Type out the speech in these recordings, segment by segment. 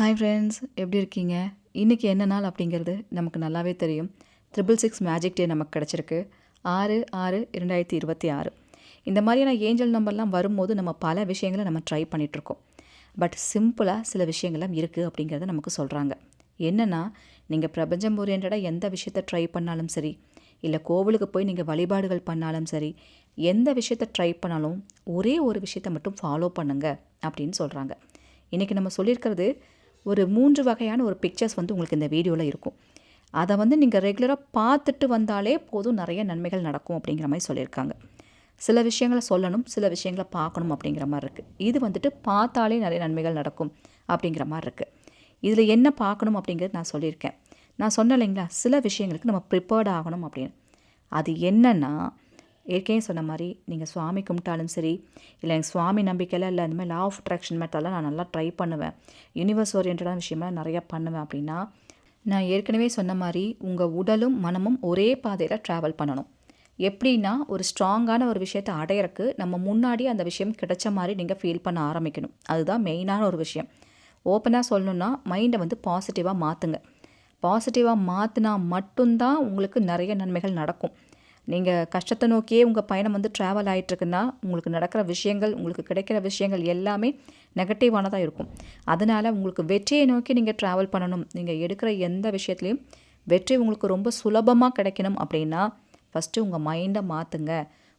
Hi friends, எப்படி இருக்கீங்க? இன்றைக்கி என்ன நாள் அப்படிங்கிறது நமக்கு நல்லாவே தெரியும். 666 மேஜிக் டே நமக்கு கிடச்சிருக்கு. 6/6/2026. இந்த மாதிரியான ஏஞ்சல் நம்பர்லாம் வரும்போது நம்ம பல விஷயங்களை நம்ம ட்ரை பண்ணிகிட்ருக்கோம். பட் சிம்பிளாக சில விஷயங்கள்லாம் இருக்குது அப்படிங்கிறத நமக்கு சொல்கிறாங்க. என்னென்னா, நீங்கள் பிரபஞ்சம் ஓரியன்டாக எந்த விஷயத்தை ட்ரை பண்ணாலும் சரி, இல்லை கோவிலுக்கு போய் நீங்கள் வழிபாடுகள் பண்ணாலும் சரி, எந்த விஷயத்தை ட்ரை பண்ணாலும் ஒரே ஒரு விஷயத்தை மட்டும் ஃபாலோ பண்ணுங்க அப்படின்னு சொல்கிறாங்க. இன்றைக்கி நம்ம சொல்லியிருக்கிறது ஒரு 3 வகையான ஒரு பிக்சர்ஸ் உங்களுக்கு இந்த வீடியோவில் இருக்கும். அதை நீங்கள் ரெகுலராக பார்த்துட்டு வந்தாலே போதும், நிறைய நன்மைகள் நடக்கும் அப்படிங்கிற மாதிரி சொல்லியிருக்காங்க. சில விஷயங்களை சொல்லணும், சில விஷயங்களை பார்க்கணும் அப்படிங்கிற மாதிரி இருக்குது. இது பார்த்தாலே நிறைய நன்மைகள் நடக்கும் அப்படிங்கிற மாதிரி இருக்குது. இதில் என்ன பார்க்கணும் அப்படிங்கிறது நான் சொல்லியிருக்கேன். நான் சொன்னேன் இல்லைங்களா, சில விஷயங்களுக்கு நம்ம ப்ரிப்பேர்ட் ஆகணும் அப்படின்னு. அது என்னென்னா, ஏற்கனவே சொன்ன மாதிரி நீங்கள் சுவாமி கும்பிட்டாலும் சரி, இல்லை எனக்கு சுவாமி நம்பிக்கையில் இல்லை இந்த மாதிரி லா ஆஃப் அட்ராக்ஷன் மெத்தடெல்லாம் நான் நல்லா ட்ரை பண்ணுவேன், யூனிவர்ஸ் ஓரியன்டான விஷயமெல்லாம் நிறையா பண்ணுவேன் அப்படின்னா, நான் ஏற்கனவே சொன்ன மாதிரி உங்கள் உடலும் மனமும் ஒரே பாதையில் ட்ராவல் பண்ணணும். எப்படின்னா, ஒரு ஸ்ட்ராங்கான ஒரு விஷயத்தை அடையிறக்கு நம்ம முன்னாடி அந்த விஷயம் கிடைச்ச மாதிரி நீங்கள் ஃபீல் பண்ண ஆரம்பிக்கணும். அதுதான் மெயினான ஒரு விஷயம். ஓப்பனாக சொல்லணுன்னா, மைண்டை பாசிட்டிவாக மாற்றுங்க. பாசிட்டிவாக மாற்றினா மட்டும்தான் உங்களுக்கு நிறைய நன்மைகள் நடக்கும். நீங்கள் கஷ்டத்தை நோக்கியே உங்கள் பயணம் ட்ராவல் ஆகிட்டுருக்குன்னா, உங்களுக்கு நடக்கிற விஷயங்கள், உங்களுக்கு கிடைக்கிற விஷயங்கள் எல்லாமே நெகட்டிவானதாக இருக்கும். அதனால் உங்களுக்கு வெற்றியை நோக்கி நீங்கள் ட்ராவல் பண்ணணும். நீங்கள் எடுக்கிற எந்த விஷயத்துலையும் வெற்றி உங்களுக்கு ரொம்ப சுலபமாக கிடைக்கணும் அப்படின்னா, ஃபஸ்ட்டு உங்கள் மைண்டை மாற்றுங்க.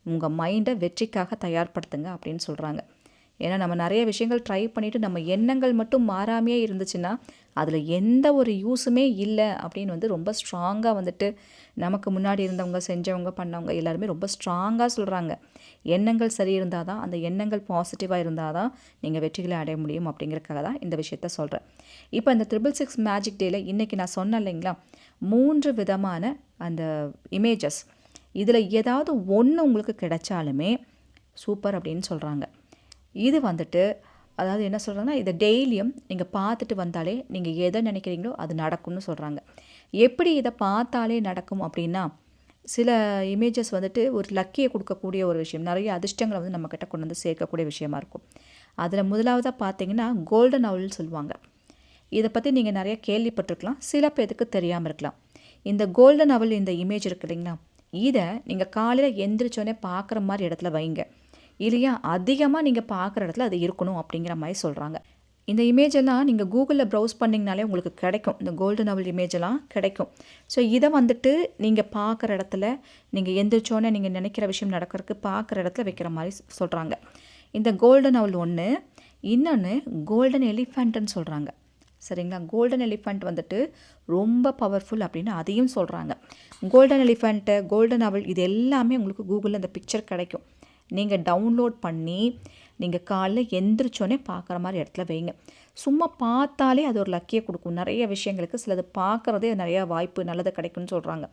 உங்கள் மைண்டை வெற்றிக்காக தயார்படுத்துங்க அப்படின்னு சொல்கிறாங்க. ஏன்னா நம்ம நிறைய விஷயங்கள் ட்ரை பண்ணிவிட்டு நம்ம எண்ணங்கள் மட்டும் மாறாமையே இருந்துச்சுன்னா, அதில் எந்த ஒரு யூஸுமே இல்லை அப்படின்னு ரொம்ப ஸ்ட்ராங்காக நமக்கு முன்னாடி இருந்தவங்க, செஞ்சவங்க, பண்ணவங்க எல்லாருமே ரொம்ப ஸ்ட்ராங்காக சொல்கிறாங்க. எண்ணங்கள் சரி இருந்தால் தான், அந்த எண்ணங்கள் பாசிட்டிவாக இருந்தால் தான் நீங்கள் வெற்றிகளை அடைய முடியும் அப்படிங்கிறதுக்காக தான் இந்த விஷயத்த சொல்கிறேன். இப்போ இந்த 666 மேஜிக் டேயில் இன்றைக்கி நான் சொன்னேன் இல்லைங்களா, 3 விதமான அந்த இமேஜஸ், இதில் ஏதாவது ஒன்று உங்களுக்கு கிடைச்சாலுமே சூப்பர் அப்படின்னு சொல்கிறாங்க. இது அதாவது என்ன சொல்கிறாங்கன்னா, இதை டெய்லியும் நீங்கள் பார்த்துட்டு வந்தாலே நீங்கள் எதை நினைக்கிறீங்களோ அது நடக்கும்னு சொல்கிறாங்க. எப்படி இதை பார்த்தாலே நடக்கும் அப்படின்னா, சில இமேஜஸ் ஒரு லக்கியை கொடுக்கக்கூடிய ஒரு விஷயம், நிறைய அதிர்ஷ்டங்களை நம்மக்கிட்ட கொண்டு சேர்க்கக்கூடிய விஷயமா இருக்கும். அதில் முதலாவதாக பார்த்தீங்கன்னா கோல்டன் அவுல்னு சொல்லுவாங்க. இதை பற்றி நீங்கள் நிறைய கேள்விப்பட்டிருக்கலாம், சில பேருக்கு தெரியாமல் இருக்கலாம். இந்த கோல்டன் அவுல், இந்த இமேஜ் இருக்கு இல்லைங்களா, இதை நீங்கள் காலையில் எந்திரிச்சோன்னே பார்க்குற மாதிரி இடத்துல வைங்க. இல்லையா, அதிகமாக நீங்கள் பார்க்குற இடத்துல அது இருக்கணும் அப்படிங்கிற மாதிரி சொல்கிறாங்க. இந்த இமேஜ் எல்லாம் நீங்கள் கூகுளில் ப்ரௌஸ் பண்ணிங்கனாலே உங்களுக்கு கிடைக்கும். இந்த கோல்டன் அவுல் இமேஜ் எல்லாம் கிடைக்கும். ஸோ இதை நீங்கள் பார்க்குற இடத்துல, நீங்கள் எந்திரிச்சோன்னே நீங்கள் நினைக்கிற விஷயம் நடக்கிறதுக்கு பார்க்குற இடத்துல வைக்கிற மாதிரி சொல்கிறாங்க. இந்த கோல்டன் அவுல் ஒன்று. இன்னொன்று கோல்டன் எலிஃபண்ட்டுன்னு சொல்கிறாங்க. சரிங்களா, கோல்டன் எலிஃபண்ட் ரொம்ப பவர்ஃபுல் அப்படின்னு அதையும் சொல்கிறாங்க. கோல்டன் எலிஃபண்ட்டு, கோல்டன் அவுல், இது எல்லாமே உங்களுக்கு கூகுளில் அந்த பிக்சர் கிடைக்கும். நீங்கள் டவுன்லோட் பண்ணி நீங்கள் காலைல எந்திரிச்சோன்னே பார்க்குற மாதிரி இடத்துல வைங்க. சும்மா பார்த்தாலே அது ஒரு லக்கியை கொடுக்கும். நிறைய விஷயங்களுக்கு சிலது பார்க்குறதே நிறையா வாய்ப்பு நல்லது கிடைக்கும்னு சொல்கிறாங்க.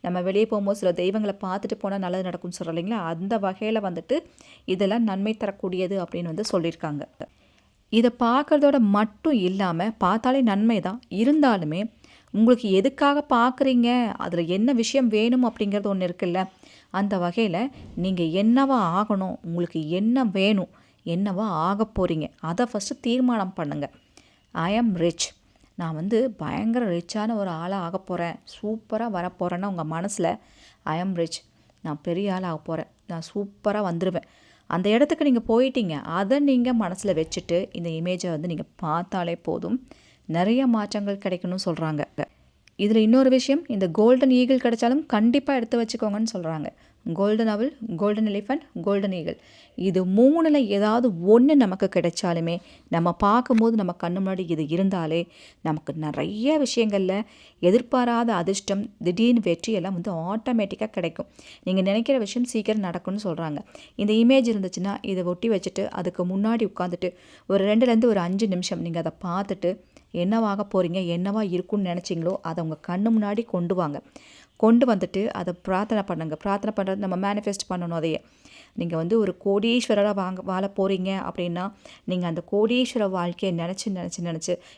நம்ம வெளியே போகும்போது சில தெய்வங்களை பார்த்துட்டு போனால் நல்லது நடக்கும்னு சொல்கிறோம் இல்லைங்களா, அந்த வகையில் இதெல்லாம் நன்மை தரக்கூடியது அப்படின்னு சொல்லியிருக்காங்க. இதை பார்க்குறதோட மட்டும் இல்லாமல், பார்த்தாலே நன்மை தான் இருந்தாலுமே உங்களுக்கு எதுக்காக பார்க்குறீங்க, அதில் என்ன விஷயம் வேணும் அப்படிங்கிறது ஒன்று இருக்குல்ல, அந்த வகையில் நீங்கள் என்னவா ஆகணும், உங்களுக்கு என்ன வேணும், என்னவா ஆக போகிறீங்க, அதை ஃபஸ்ட்டு தீர்மானம் பண்ணுங்கள். ஐ ஆம் ரிச், நான் பயங்கர ரிச்சான ஒரு ஆளாக ஆக போகிறேன், சூப்பராக வரப்போகிறேன்னா உங்கள் மனசில் ஐ ஆம் ரிச், நான் பெரிய ஆள் ஆக போகிறேன், நான் சூப்பராக வந்துடுவேன், அந்த இடத்துக்கு நீங்கள் போயிட்டீங்க. அதை நீங்கள் மனசில் வச்சுட்டு இந்த இமேஜை நீங்கள் பார்த்தாலே போதும், நிறைய மாற்றங்கள் கிடைக்கணும்னு சொல்கிறாங்க. இதில் இன்னொரு விஷயம், இந்த கோல்டன் ஈகிள் கிடைச்சாலும் கண்டிப்பாக எடுத்து வச்சுக்கோங்கன்னு சொல்கிறாங்க. கோல்டன் அவுல், கோல்டன் எலிஃபண்ட், கோல்டன் ஈகிள், இது 3ல் ஏதாவது ஒன்று நமக்கு கிடைச்சாலுமே, நம்ம பார்க்கும்போது நம்ம கண்ணு முன்னாடி இது இருந்தாலே நமக்கு நிறைய விஷயங்களில் எதிர்பாராத அதிர்ஷ்டம், திடீர்னு வெற்றி எல்லாம் ஆட்டோமேட்டிக்காக கிடைக்கும். நீங்கள் நினைக்கிற விஷயம் சீக்கிரம் நடக்கும்னு சொல்கிறாங்க. இந்த இமேஜ் இருந்துச்சுன்னா இதை ஒட்டி வச்சுட்டு அதுக்கு முன்னாடி உட்காந்துட்டு ஒரு 2லேருந்து ஒரு 5 நிமிஷம் நீங்கள் அதை பார்த்துட்டு என்னவாக போகிறீங்க, என்னவா இருக்குன்னு நினச்சிங்களோ அதை உங்கள் கண்ணு முன்னாடி கொண்டு வந்துட்டு அதை பிரார்த்தனை பண்ணுங்கள். பிரார்த்தனை பண்ணுறது நம்ம மேனிஃபெஸ்ட் பண்ணணும். அதையே நீங்கள் ஒரு கோடீஸ்வரராக வாழ போகிறீங்க அப்படின்னா, நீங்கள் அந்த கோடீஸ்வர வாழ்க்கையை நினச்சி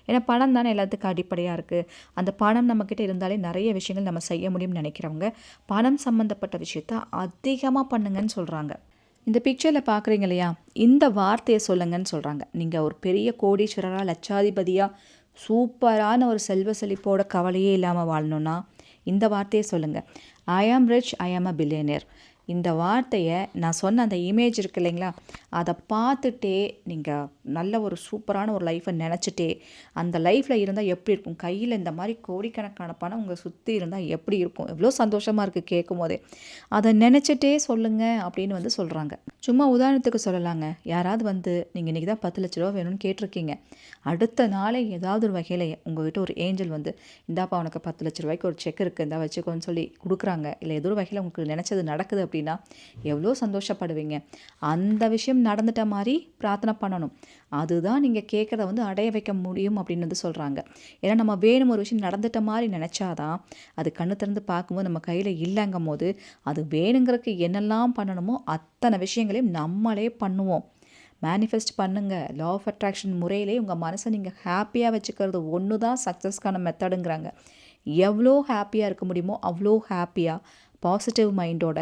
ஏன்னா பணம் தானே எல்லாத்துக்கும் அடிப்படையாக இருக்குது. அந்த பணம் நம்மக்கிட்ட இருந்தாலே நிறைய விஷயங்கள் நம்ம செய்ய முடியும்னு நினைக்கிறவங்க பணம் சம்மந்தப்பட்ட விஷயத்த அதிகமாக பண்ணுங்கன்னு சொல்கிறாங்க. இந்த பிக்சரில் பார்க்குறீங்க இல்லையா, இந்த வார்த்தையை சொல்லுங்கன்னு சொல்கிறாங்க. நீங்கள் ஒரு பெரிய கோடீஸ்வரராக, லட்சாதிபதியாக, சூப்பரான ஒரு செல்வ செழிப்போட கவலையே இல்லாமல் வாழணும்னா இந்த வார்த்தையை சொல்லுங்கள். ஐ ஆம் ரிச், ஐ ஆம் அ பில்லியனர். இந்த வார்த்தையை நான் சொன்ன அந்த இமேஜ் இருக்கு இல்லைங்களா, அதை பார்த்துட்டே நீங்கள் நல்ல ஒரு சூப்பரான ஒரு லைஃப்பை நினச்சிட்டே அந்த லைஃப்பில் இருந்தால் எப்படி இருக்கும், கையில் இந்த மாதிரி கோடிக்கணக்கான பணம் உங்களை சுற்றி இருந்தால் எப்படி இருக்கும், எவ்வளோ சந்தோஷமாக இருக்குது கேட்கும் போதே. அதை நினச்சிட்டே சொல்லுங்கள் அப்படின்னு வந்து சொல்கிறாங்க. சும்மா உதாரணத்துக்கு சொல்லலாங்க, யாராவது வந்து நீங்கள் இன்றைக்கி தான் 10 லட்ச ரூபா வேணும்னு கேட்டிருக்கீங்க. அடுத்த நாளே ஏதாவது ஒரு வகையில் உங்கள்கிட்ட ஒரு ஏஞ்சல் வந்து இந்தாப்பா உனக்கு 10 லட்ச ரூபாய்க்கு ஒரு செக் இருக்குது இந்தா வச்சுக்கோன்னு சொல்லி கொடுக்குறாங்க. இல்லை ஏதோ ஒரு வகையில் உங்களுக்கு நினச்சது நடக்குது அப்படின்னா எவ்வளோ சந்தோஷப்படுவீங்க. அந்த விஷயம் நடந்துட்ட மாதிரி பிரார்த்தனை பண்ணணும். அதுதான் நீங்கள் கேட்குறத வந்து அடைய வைக்க முடியும் அப்படின்னு வந்து சொல்கிறாங்க. ஏன்னா நம்ம வேணும் ஒரு விஷயம் நடந்துட்ட மாதிரி நினச்சாதான் அது கண்ணு திறந்து பார்க்கும்போது நம்ம கையில் இல்லைங்கும் போது அது வேணுங்கிறதுக்கு என்னெல்லாம் பண்ணணுமோ அத்தனை விஷயங்களையும் நம்மளே பண்ணுவோம். மேனிஃபெஸ்ட் பண்ணுங்கள். லா ஆஃப் அட்ராக்ஷன் முறையிலே உங்கள் மனசை நீங்கள் ஹாப்பியாக வச்சுக்கிறது ஒன்று தான் சக்ஸஸ்க்கான மெத்தடுங்கிறாங்க. எவ்வளோ ஹாப்பியாக இருக்க முடியுமோ அவ்வளோ ஹாப்பியாக பாசிட்டிவ் மைண்டோட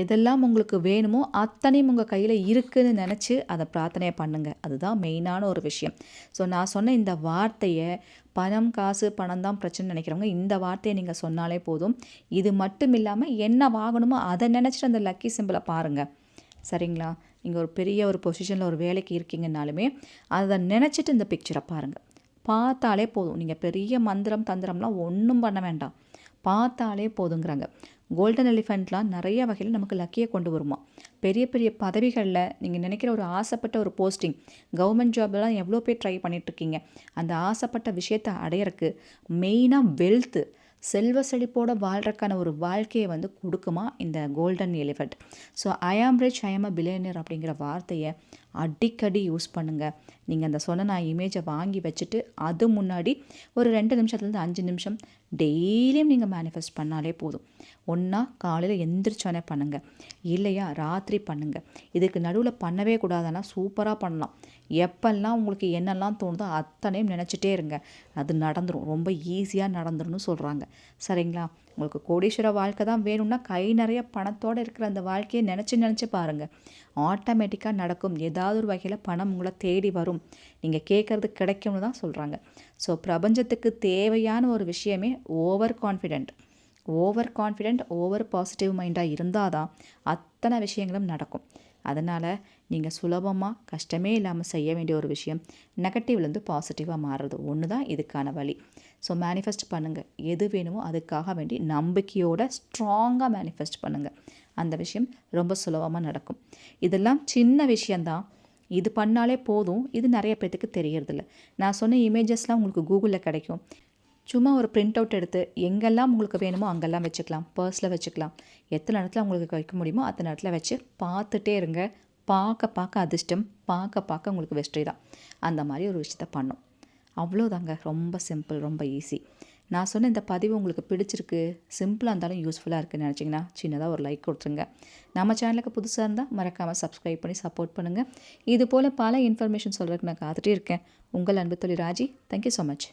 எதெல்லாம் உங்களுக்கு வேணுமோ அத்தனையும் உங்கள் கையில் இருக்குதுன்னு நினச்சி அதை பிரார்த்தனை பண்ணுங்கள். அதுதான் மெயினான ஒரு விஷயம். ஸோ நான் சொன்ன இந்த வார்த்தையை பணம் காசு பணம் தான் பிரச்சனை நினைக்கிறவங்க இந்த வார்த்தையை நீங்கள் சொன்னாலே போதும். இது மட்டும் இல்லாமல் என்ன வாங்கணுமோ அதை நினச்சிட்டு அந்த லக்கி சிம்பிளை பாருங்கள். சரிங்களா? நீங்கள் ஒரு பெரிய ஒரு பொசிஷனில் ஒரு வேலைக்கு இருக்கீங்கன்னாலுமே அதை நினச்சிட்டு இந்த பிக்சரை பாருங்கள். பார்த்தாலே போதும். நீங்கள் பெரிய மந்திரம் தந்திரம்லாம் ஒன்றும் பண்ண வேண்டாம், பார்த்தாலே போதுங்கிறாங்க. கோல்டன் எலிஃபெண்ட்லாம் நிறைய வகையில் நமக்கு லக்கியை கொண்டு வருமா. பெரிய பெரிய பதவிகளில் நீங்கள் நினைக்கிற ஒரு ஆசைப்பட்ட ஒரு போஸ்டிங், கவர்மெண்ட் ஜாப்லாம் எவ்வளோ பேர் ட்ரை பண்ணிகிட்ருக்கீங்க. அந்த ஆசைப்பட்ட விஷயத்தை அடையிறக்கு மெயினாக வெல்த்து, செல்வ செழிப்போட வாழ்கிறக்கான ஒரு வாழ்க்கையை வந்து கொடுக்குமா இந்த கோல்டன் எலிஃபெண்ட். ஸோ ஐ ஆம் ரிச், ஐ ஆம் அ பில்லியனர் அப்படிங்கிற வார்த்தையை அடிக்கடி யூஸ் பண்ணுங்கள். நீங்கள் அந்த சொன்ன நான் இமேஜை வாங்கி வச்சுட்டு அது முன்னாடி ஒரு 2 நிமிஷத்துலேருந்து 5 நிமிஷம் டெய்லியும் நீங்கள் மேனிஃபெஸ்ட் பண்ணாலே போதும். ஒன்றா காலையில் எந்திரிச்சோன்னே பண்ணுங்கள், இல்லையா ராத்திரி பண்ணுங்கள். இதுக்கு நடுவில் பண்ணவே கூடாதுன்னா சூப்பராக பண்ணலாம். எப்பெல்லாம் உங்களுக்கு என்னெல்லாம் தோணுதோ அத்தனையும் நினச்சிட்டே இருங்க, அது நடந்துடும். ரொம்ப ஈஸியாக நடந்துரும்னு சொல்கிறாங்க. சரிங்களா? உங்களுக்கு கோடீஸ்வர வாழ்க்கை தான் வேணும்னா கை நிறைய பணத்தோடு இருக்கிற அந்த வாழ்க்கையை நினச்சி பாருங்கள். ஆட்டோமேட்டிக்காக நடக்கும். ஏதாவது ஒரு வகையில் பணம் உங்களை தேடி வரும். நீங்கள் கேட்குறது கிடைக்கும்னு தான் சொல்கிறாங்க. ஸோ பிரபஞ்சத்துக்கு தேவையான ஒரு விஷயமே ஓவர் கான்ஃபிடென்ட், ஓவர் பாசிட்டிவ் மைண்டாக இருந்தால் தான் அத்தனை விஷயங்களும் நடக்கும். அதனால் நீங்கள் சுலபமாக கஷ்டமே இல்லாமல் செய்ய வேண்டிய ஒரு விஷயம் நெகட்டிவ்லேருந்து பாசிட்டிவாக மாறுறது ஒன்று தான் இதுக்கான வழி. ஸோ மேனிஃபெஸ்ட் பண்ணுங்கள். எது வேணுமோ அதுக்காக வேண்டி நம்பிக்கையோட ஸ்ட்ராங்காக மேனிஃபெஸ்ட் பண்ணுங்கள். அந்த விஷயம் ரொம்ப சுலபமாக நடக்கும். இதெல்லாம் சின்ன விஷயந்தான், இது பண்ணாலே போதும். இது நிறைய பேர்த்துக்கு தெரியறதில்ல. நான் சொன்ன இமேஜஸ்லாம் உங்களுக்கு கூகுளில் கிடைக்கும். சும்மா ஒரு பிரிண்ட் அவுட் எடுத்து எங்கெல்லாம் உங்களுக்கு வேணுமோ அங்கெல்லாம் வச்சுக்கலாம். பர்ஸில் வச்சுக்கலாம். எத்தனை இடத்துல உங்களுக்கு வைக்க முடியுமோ அத்தனை இடத்துல வச்சு பார்த்துட்டே இருங்க. பார்க்க அதிர்ஷ்டம், பார்க்க உங்களுக்கு வெற்றி தான். அந்த மாதிரி ஒரு விஷயத்த பண்ணும். அவ்வளோதாங்க. ரொம்ப சிம்பிள், ரொம்ப ஈஸி. நான் சொன்ன இந்த பதிவு உங்களுக்கு பிடிச்சிருக்கு, சிம்பிளாக இருந்தாலும் யூஸ்ஃபுல்லாக இருக்குதுன்னு நினச்சிங்கன்னா சின்னதாக ஒரு லைக் கொடுத்துருங்க. நம்ம சேனலுக்கு புதுசாக இருந்தால் மறக்காமல் சப்ஸ்கிரைப் பண்ணி சப்போர்ட் பண்ணுங்கள். இது போல் பல இன்ஃபர்மேஷன் சொல்கிறதுக்கு நான் காத்துட்டே இருக்கேன். உங்கள் அன்பு தோழி ராஜி. Thank you so much.